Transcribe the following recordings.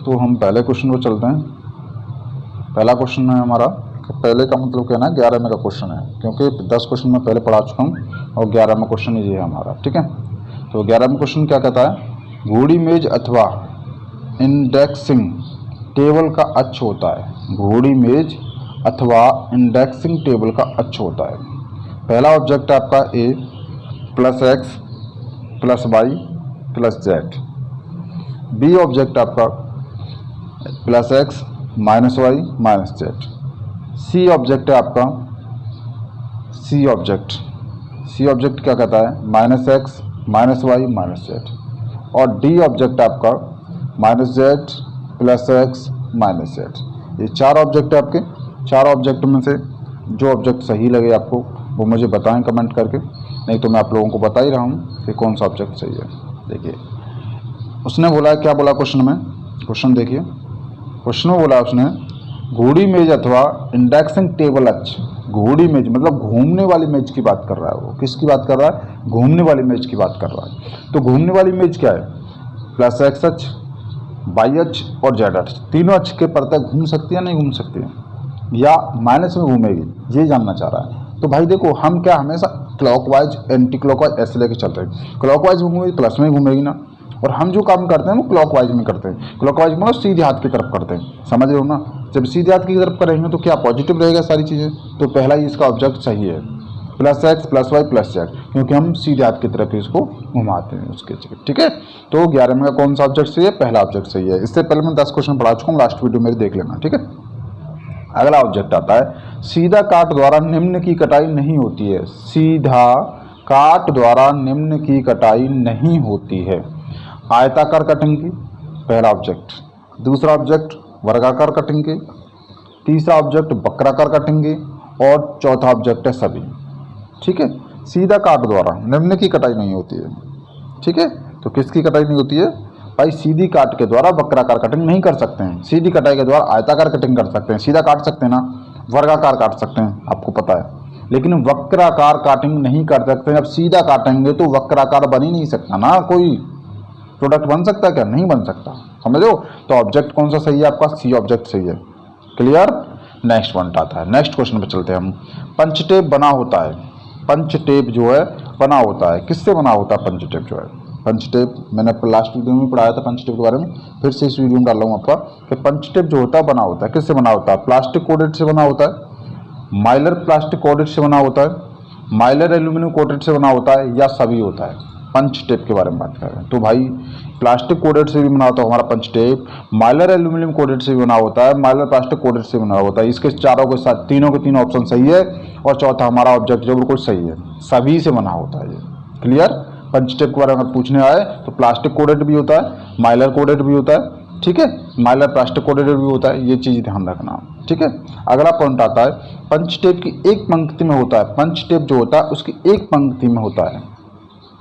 तो हम पहले क्वेश्चन पर चलते हैं। पहला क्वेश्चन है हमारा, पहले का मतलब क्या है ना 11वें का क्वेश्चन है, क्योंकि 10 क्वेश्चन मैं पहले पढ़ा चुका हूँ और 11वां क्वेश्चन ये है हमारा। ठीक है, तो 11वां क्वेश्चन क्या कहता है, घोड़ी मेज अथवा इंडेक्सिंग टेबल का अक्ष होता है। घोड़ी मेज अथवा इंडेक्सिंग टेबल का अक्ष होता है। पहला ऑब्जेक्ट है आपका A plus X plus Y plus Z. B object आपका plus X minus Y minus Z. C object है आपका सी ऑब्जेक्ट क्या कहता है, minus X minus Y minus Z. और डी ऑब्जेक्ट आपका minus Z plus X minus Z. ये 4 object है आपके। 4 ऑब्जेक्ट में से जो ऑब्जेक्ट सही लगे आपको वो मुझे बताएं कमेंट करके, नहीं तो मैं आप लोगों को बता ही रहा हूँ कि कौन सा ऑब्जेक्ट सही है। देखिए उसने बोला, क्या बोला क्वेश्चन में, क्वेश्चन देखिए, क्वेश्चन में बोला उसने घोड़ी मेज अथवा इंडेक्सिंग टेबल अक्ष। घोड़ी मेज मतलब घूमने वाली मेज की बात कर रहा है। वो किसकी बात कर रहा है, घूमने वाली मेज की बात कर रहा है। तो घूमने वाली मेज क्या है, प्लस एक्स अक्ष वाई अक्ष और जेड अक्ष, तीनों अक्ष के परत घूम सकती है नहीं घूम सकती है, या माइनस में घूमेगी, ये जानना चाह रहा है। तो भाई देखो हम क्या हमेशा क्लॉकवाइज एंटी क्लॉकवाइज ऐसे लेके चल रहे हैं। क्लॉकवाइज में घूमेगी प्लस में घूमेगी ना, और हम जो काम करते हैं वो क्लॉकवाइज में करते हैं। क्लॉकवाइज मतलब सीधे हाथ की तरफ करते हैं, समझ रहे हो ना। जब सीधे हाथ की तरफ करेंगे तो क्या पॉजिटिव रहेगा सारी चीज़ें। तो पहला ही इसका ऑब्जेक्ट सही है, plus X plus Y plus Z, क्योंकि हम सीधे हाथ की तरफ ही इसको घुमाते हैं उसके जगह। ठीक है, तो 11वें का कौन सा ऑब्जेक्ट सही है, पहला ऑब्जेक्ट सही है। इससे पहले मैं 10 क्वेश्चन पढ़ा चुका हूँ, लास्ट वीडियो मेरे देख लेना। ठीक है, अगला ऑब्जेक्ट आता है सीधा काट द्वारा निम्न की कटाई नहीं होती है। सीधा काट द्वारा निम्न की कटाई नहीं होती है। आयताकार कटिंग की पहला ऑब्जेक्ट, दूसरा ऑब्जेक्ट वर्गाकार कटिंग की, तीसरा ऑब्जेक्ट वक्राकार कटिंग की, और चौथा ऑब्जेक्ट है सभी। ठीक है, सीधा काट द्वारा निम्न की कटाई नहीं होती है। ठीक है, तो किसकी कटाई नहीं होती है भाई, सीधी काट के द्वारा वक्राकार कटिंग नहीं कर सकते हैं। सीधी कटाई के द्वारा आयताकार कटिंग कर सकते हैं, सीधा काट सकते हैं ना, वर्गाकार काट सकते हैं, आपको पता है, लेकिन वक्राकार काटिंग नहीं कर सकते हैं। अब सीधा काटेंगे तो वक्राकार बन ही नहीं सकता ना, कोई प्रोडक्ट बन सकता है क्या, नहीं बन सकता, समझो। तो ऑब्जेक्ट कौन सा सही है आपका, सी ऑब्जेक्ट सही है। क्लियर, नेक्स्ट पॉइंट आता है, नेक्स्ट क्वेश्चन पे चलते हैं हम। पंचटेप बना होता है, पंचटेप जो है बना होता है, किससे बना होता है पंचटेप जो है। पंचटेप मैंने लास्ट वीडियो में पढ़ाया था पंचटेप के बारे में, फिर से इस वीडियो में डाल रहा हूँ आपका कि पंचटेप जो होता है बना होता है, किससे बना होता है, प्लास्टिक कोटेड से बना होता है, माइलर प्लास्टिक कोटेड से बना होता है, माइलर एल्यूमिनियम कोटेड से बना होता है, या सभी होता है। पंच टेप के बारे में बात कर रहे हैं तो भाई प्लास्टिक कोटेड से भी बना होता है हमारा पंच टेप, माइलर एल्यूमिनियम कोटेड से भी बना होता है, माइलर प्लास्टिक कोटेड से बना होता है। इसके चारों के साथ तीनों के तीनों ऑप्शन सही है, और चौथा हमारा ऑब्जेक्ट जो बिल्कुल सही है, सभी से बना होता है ये। क्लियर, पंच टेप के बारे में पूछने आए तो प्लास्टिक कोटेड भी होता है, माइलर कोटेड भी होता है, ठीक है, माइलर प्लास्टिक कोटेड भी होता है, ये चीज़ ध्यान रखना। ठीक है, अगला पॉइंट आता है पंच टेप की एक पंक्ति में होता है। पंच टेप जो होता है उसकी एक पंक्ति में होता है।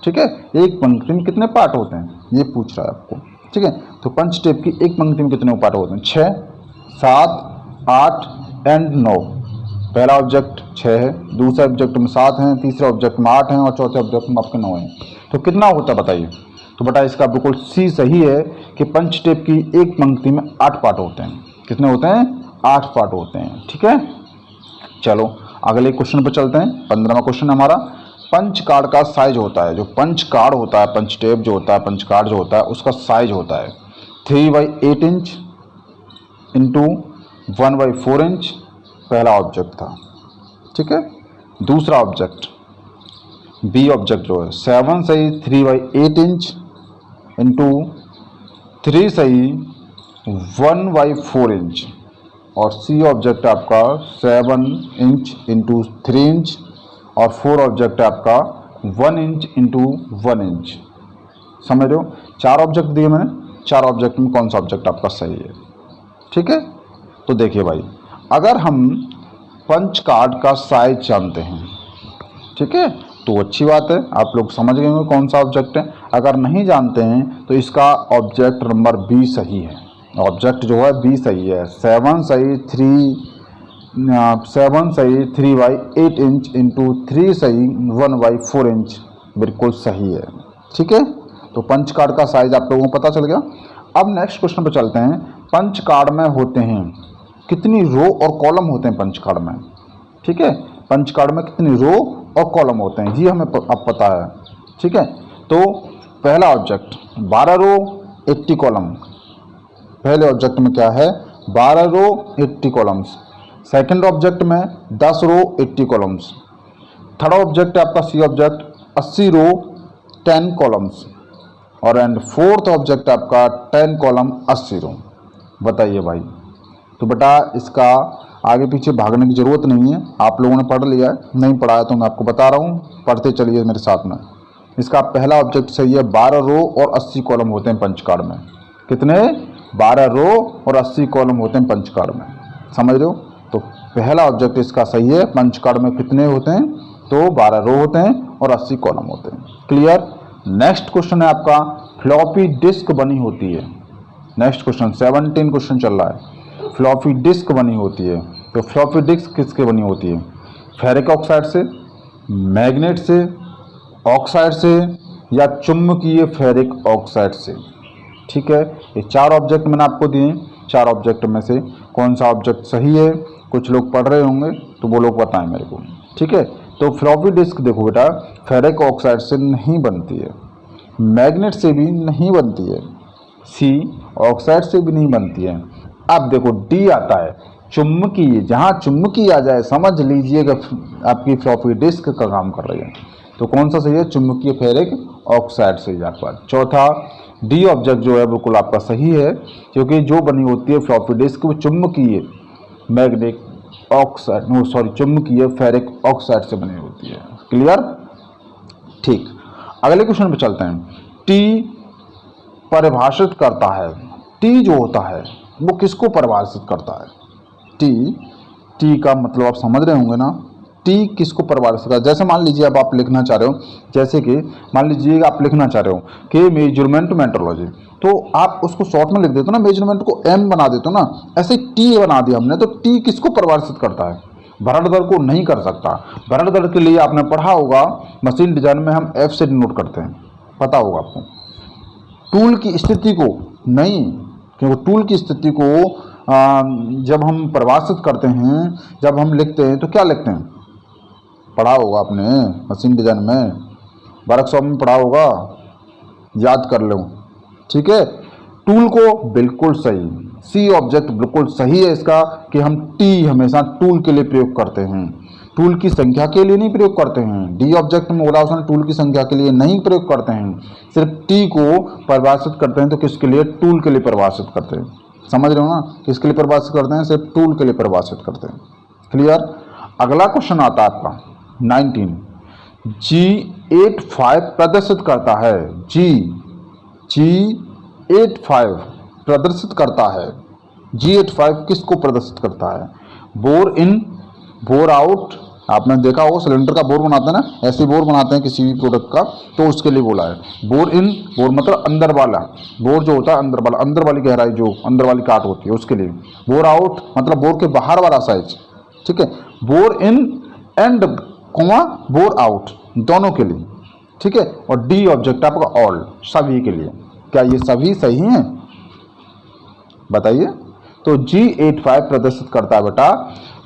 ठीक है, एक पंक्ति में कितने पार्ट होते हैं ये पूछ रहा है आपको। ठीक है, तो पंच टेप की एक पंक्ति में कितने पार्ट होते हैं, 6, 7, 8 एंड 9। पहला ऑब्जेक्ट 6 है, दूसरे ऑब्जेक्ट में 7 हैं, तीसरे ऑब्जेक्ट में 8 हैं, और चौथे ऑब्जेक्ट में आपके 9 हैं। तो कितना होता है बताइए। तो बेटा इसका बिल्कुल सी सही है कि पंच टेप की एक पंक्ति में 8 पार्ट होते हैं। कितने होते हैं, 8 पार्ट होते हैं। ठीक है, चलो अगले क्वेश्चन पर चलते हैं। 15वां क्वेश्चन हमारा, पंच कार्ड का साइज होता है। जो पंच कार्ड होता है, पंच टेप जो होता है, पंच कार्ड जो होता है उसका साइज होता है 3/8 इंच इंटू 1/4 इंच। पहला ऑब्जेक्ट था। ठीक है, दूसरा ऑब्जेक्ट बी ऑब्जेक्ट जो है 7 सही 3/8 इंच इंटू 3 सही 1/4 इंच, और सी ऑब्जेक्ट आपका 7 इंच इंटू 3 इंच, और 4 ऑब्जेक्ट है आपका 1 इंच इंटू 1 इंच। समझ रहे हो, 4 ऑब्जेक्ट दिए मैंने, 4 ऑब्जेक्ट में कौन सा ऑब्जेक्ट आपका सही है। ठीक है, तो देखिए भाई अगर हम पंच कार्ड का साइज जानते हैं, ठीक है, तो अच्छी बात है, आप लोग समझ गए होंगे कौन सा ऑब्जेक्ट है। अगर नहीं जानते हैं तो इसका ऑब्जेक्ट नंबर बी सही है। ऑब्जेक्ट जो है बी सही है, 7 सही 3/8 इंच इंटू 3 सही 1/4 इंच बिल्कुल सही है। ठीक है, तो पंच कार्ड का साइज आप लोगों को पता चल गया। अब नेक्स्ट क्वेश्चन पे चलते हैं। पंच कार्ड में होते हैं कितनी रो और कॉलम होते हैं पंच कार्ड में? ठीक है, पंच कार्ड में कितनी रो और कॉलम होते हैं ये हमें अब पता है। ठीक है, तो पहला ऑब्जेक्ट 12 रो 80 कॉलम, पहले ऑब्जेक्ट में क्या है 12 रो 80 कॉलम्स, सेकंड ऑब्जेक्ट में 10 रो 80 कॉलम्स, थर्ड ऑब्जेक्ट है आपका सी ऑब्जेक्ट 80 रो 10 कॉलम्स, और एंड फोर्थ ऑब्जेक्ट आपका 10 कॉलम 80 रो। बताइए भाई, तो बेटा इसका आगे पीछे भागने की ज़रूरत नहीं है, आप लोगों ने पढ़ लिया है, नहीं पढ़ा है तो मैं आपको बता रहा हूँ, पढ़ते चलिए मेरे साथ में। इसका पहला ऑब्जेक्ट सही है, 12 रो और 80 कॉलम होते हैं पंच कार्ड में। कितने? 12 रो और 80 कॉलम होते हैं पंच कार्ड में, समझ रहे हो? तो पहला ऑब्जेक्ट इसका सही है। पंच कार्ड में कितने होते हैं? तो 12 रो होते हैं और 80 कॉलम होते हैं। क्लियर? नेक्स्ट क्वेश्चन है आपका, फ्लॉपी डिस्क बनी होती है। नेक्स्ट क्वेश्चन 17 क्वेश्चन चल रहा है। फ्लॉपी डिस्क बनी होती है, तो फ्लॉपी डिस्क किसके बनी होती है? फेरिक ऑक्साइड से, मैग्नेट से, ऑक्साइड से, या चुंबकीय फेरिक ऑक्साइड से। ठीक है, ये 4 ऑब्जेक्ट मैंने आपको दिए, 4 ऑब्जेक्ट में से कौन सा ऑब्जेक्ट सही है? कुछ लोग पढ़ रहे होंगे तो वो लोग बताएं मेरे को। ठीक है, तो फ्लॉपी डिस्क देखो बेटा, फेरिक ऑक्साइड से नहीं बनती है, मैग्नेट से भी नहीं बनती है, सी ऑक्साइड से भी नहीं बनती है। अब देखो डी आता है चुंबकीय, जहाँ चुंबकीय आ जाए समझ लीजिएगा आपकी फ्लॉपी डिस्क का काम कर रही है। तो कौन सा सही है? चुंबकीय फेरिक ऑक्साइड से आपका। चौथा डी ऑब्जेक्ट जो है बिल्कुल आपका सही है, क्योंकि जो बनी होती है फ्लॉपी डिस्क वो चुंबकीय मैग्नेट ऑक्साइड, नो सॉरी, चुंबकीय फेरिक ऑक्साइड से बनी होती है। क्लियर? ठीक, अगले क्वेश्चन पे चलते हैं। टी परिभाषित करता है, टी जो होता है वो किसको परिभाषित करता है? टी का मतलब आप समझ रहे होंगे ना, टी किसको परिभाषित करता है? जैसे मान लीजिए अब आप लिखना चाह रहे हो, जैसे कि मान लीजिए आप लिखना चाह रहे हो कि मेजरमेंट मेट्रोलॉजी, तो आप उसको शॉर्ट में लिख देते हो ना, मेजरमेंट को एम बना देते हो ना, ऐसे टी बना दिया हमने, तो टी किसको परिभाषित करता है? भरण दर को नहीं कर सकता। भरण दर के लिए आपने पढ़ा होगा मशीन डिजाइन में हम एफ से डिनोट करते हैं, पता होगा आपको। टूल की स्थिति को नहीं, क्योंकि टूल की स्थिति को जब हम परिभाषित करते हैं, जब हम लिखते हैं तो क्या लिखते हैं? पढ़ा होगा आपने मशीन डिजाइन में, वर्कशॉप में पढ़ा होगा, याद कर लो। ठीक है, टूल को बिल्कुल सही, सी ऑब्जेक्ट बिल्कुल सही है इसका कि हम टी हमेशा टूल के लिए प्रयोग करते हैं, टूल की संख्या के लिए नहीं प्रयोग करते हैं। डी ऑब्जेक्ट में बोला उसने टूल की संख्या के लिए नहीं प्रयोग करते हैं, सिर्फ टी को परिभाषित करते हैं। तो किसके लिए? टूल के लिए परिभाषित करते हैं, समझ रहे हो ना? किसके लिए परिभाषित करते हैं? सिर्फ टूल के लिए परिभाषित करते हैं। क्लियर? अगला क्वेश्चन आता है आपका 19, G85 प्रदर्शित करता है, G85 प्रदर्शित करता है। G85 किसको प्रदर्शित करता है? बोर इन, बोर आउट। आपने देखा होगा सिलेंडर का बोर बनाते हैं ना, ऐसे बोर बनाते हैं किसी भी प्रोडक्ट का, तो उसके लिए बोला है। बोर इन, बोर मतलब अंदर वाला, बोर जो होता है अंदर वाला, अंदर वाली गहराई जो अंदर वाली काट होती है उसके लिए। बोर आउट मतलब बोर के बाहर वाला साइज। ठीक है, bore in and comma bore out दोनों के लिए। ठीक है, और डी ऑब्जेक्ट आपका ऑल, सभी के लिए। क्या ये सभी सही हैं? बताइए। तो G85 प्रदर्शित करता है बेटा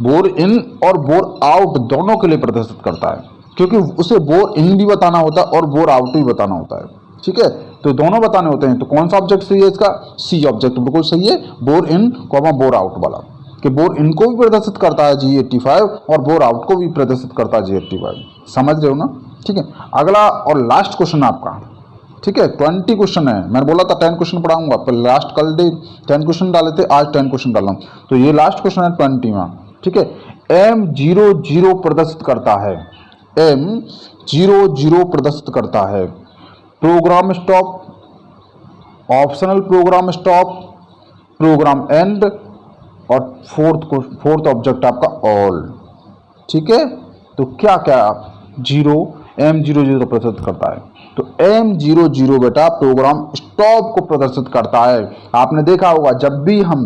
बोर इन और बोर आउट दोनों के लिए प्रदर्शित करता है, क्योंकि उसे बोर इन भी बताना होता है और बोर आउट भी बताना होता है। ठीक है, तो दोनों बताने होते हैं। तो कौन सा ऑब्जेक्ट सही है इसका? सी ऑब्जेक्ट बिल्कुल सही है, बोर इन कॉमा बोर आउट वाला, कि बोर इन को भी प्रदर्शित करता है G85 और बोर आउट को भी प्रदर्शित करता है G85। समझ रहे हो ना? ठीक है, अगला और लास्ट क्वेश्चन आपका। ठीक है, 20 क्वेश्चन है, मैंने बोला था 10 क्वेश्चन पढ़ाऊंगा, पर लास्ट कल डे 10 क्वेश्चन डाले थे, आज 10 क्वेश्चन डाला हूँ, तो ये लास्ट क्वेश्चन है 20वां। ठीक है, M00 प्रदर्शित करता है, M00 प्रदर्शित करता है program stop, optional program stop, program end, और फोर्थ ऑब्जेक्ट आपका ऑल। ठीक है, तो क्या क्या M00 प्रदर्शित करता है? तो M00 बेटा प्रोग्राम स्टॉप को प्रदर्शित करता है। आपने देखा होगा जब भी हम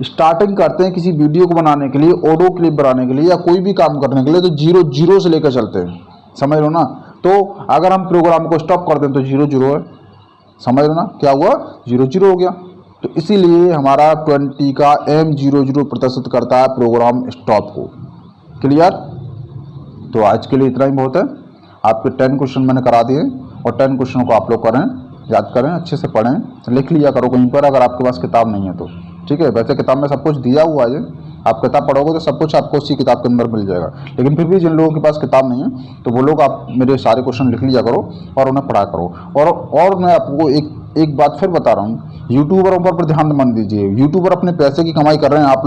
स्टार्टिंग करते हैं किसी वीडियो को बनाने के लिए, ऑडियो क्लिप बनाने के लिए या कोई भी काम करने के लिए, तो 00 से लेकर चलते हैं, समझ लो ना? तो अगर हम प्रोग्राम को स्टॉप कर दें तो 00 है, समझ लो ना, क्या हुआ 0 0 हो गया। तो इसीलिए हमारा 20 का M00 प्रदर्शित करता है प्रोग्राम स्टॉप को। क्लियर? तो आज के लिए इतना ही बहुत है। आपके 10 क्वेश्चन मैंने करा दिए और 10 क्वेश्चन को आप लोग करें, याद करें, अच्छे से पढ़ें, लिख लिया करो कहीं पर अगर आपके पास किताब नहीं है तो, ठीक है। वैसे किताब में सब कुछ दिया हुआ है, आप किताब पढ़ोगे तो सब कुछ आपको उसी किताब के अंदर मिल जाएगा। लेकिन फिर भी जिन लोगों के पास किताब नहीं है तो वो लोग आप मेरे सारे क्वेश्चन लिख लिया करो और उन्हें पढ़ा करो। और मैं आपको एक बात फिर बता रहा हूँ, यूट्यूबरों पर ध्यान मत दीजिए। यूट्यूबर अपने पैसे की कमाई कर रहे हैं, आप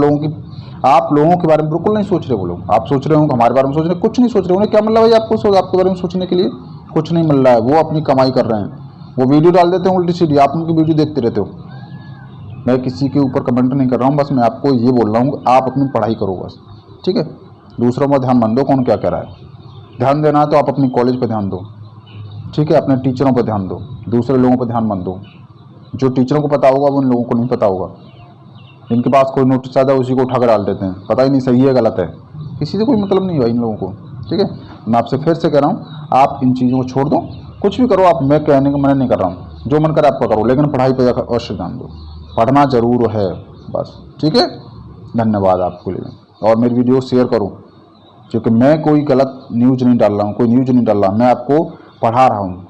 लोगों के बारे में बिल्कुल नहीं सोच रहे। वो लोग, आप सोच रहे हो हमारे बारे में सोच रहे, कुछ नहीं सोच रहे। उन्हें क्या मिल रहा है भाई आपके बारे में सोचने के लिए? कुछ नहीं मिल रहा है। वो अपनी कमाई कर रहे हैं, वो वीडियो डाल देते हैं उल्टी सीधी, आप उनकी वीडियो देखते रहते हो। मैं किसी के ऊपर कमेंट नहीं कर रहा हूँ, बस मैं आपको ये बोल रहा हूँ आप अपनी पढ़ाई करो बस, ठीक है। दूसरों में ध्यान मत दो कौन क्या कह रहा है। ध्यान देना है तो आप अपनी कॉलेज पर ध्यान दो, ठीक है, अपने टीचरों पर ध्यान दो, दूसरे लोगों पर ध्यान मत दो। जो टीचरों को पता होगा वो उन लोगों को नहीं पता होगा। इनके पास कोई नोटिस आता है उसी को उठा कर डाल देते हैं, पता ही नहीं सही है गलत है, किसी से कोई मतलब नहीं है इन लोगों को, ठीक है। मैं आपसे फिर से कह रहा हूँ, आप इन चीज़ों को छोड़ दो, कुछ भी करो आप, मैं कहने का मना नहीं कर रहा हूँ, जो मन करे आपका करो, लेकिन पढ़ाई पर अवश्य ध्यान दो, पढ़ना जरूर है बस, ठीक है। धन्यवाद आपके लिए, और मेरी वीडियो शेयर करो, क्योंकि मैं कोई गलत न्यूज़ नहीं डाल रहा हूँ, कोई न्यूज़ नहीं डाल रहा, मैं आपको पढ़ा रहा हूँ।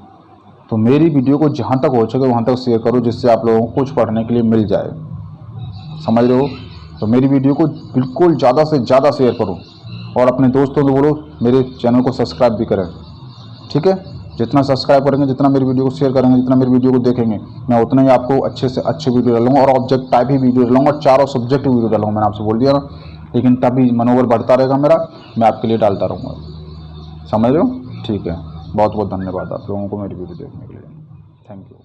तो मेरी वीडियो को जहाँ तक हो सके वहाँ तक शेयर करो, जिससे आप लोगों को कुछ पढ़ने के लिए मिल जाए, समझ रहे हो। तो मेरी वीडियो को बिल्कुल ज़्यादा से ज़्यादा शेयर करो और अपने दोस्तों को बोलो मेरे चैनल को सब्सक्राइब भी करें, ठीक है। जितना सब्सक्राइब करेंगे, जितना मेरी वीडियो को शेयर करेंगे, जितना मेरी वीडियो को देखेंगे, मैं उतना ही आपको अच्छे से अच्छे वीडियो डालूंगा और ऑब्जेक्ट टाइप ही वीडियो डालूंगा, चारों सब्जेक्ट वीडियो डालूंगा, मैंने आपसे बोल दिया ना। लेकिन तभी मनोबल बढ़ता रहेगा मेरा, मैं आपके लिए डालता रहूँगा, समझ रहे हो। ठीक है, बहुत बहुत धन्यवाद आप लोगों को मेरी वीडियो देखने के लिए, थैंक यू।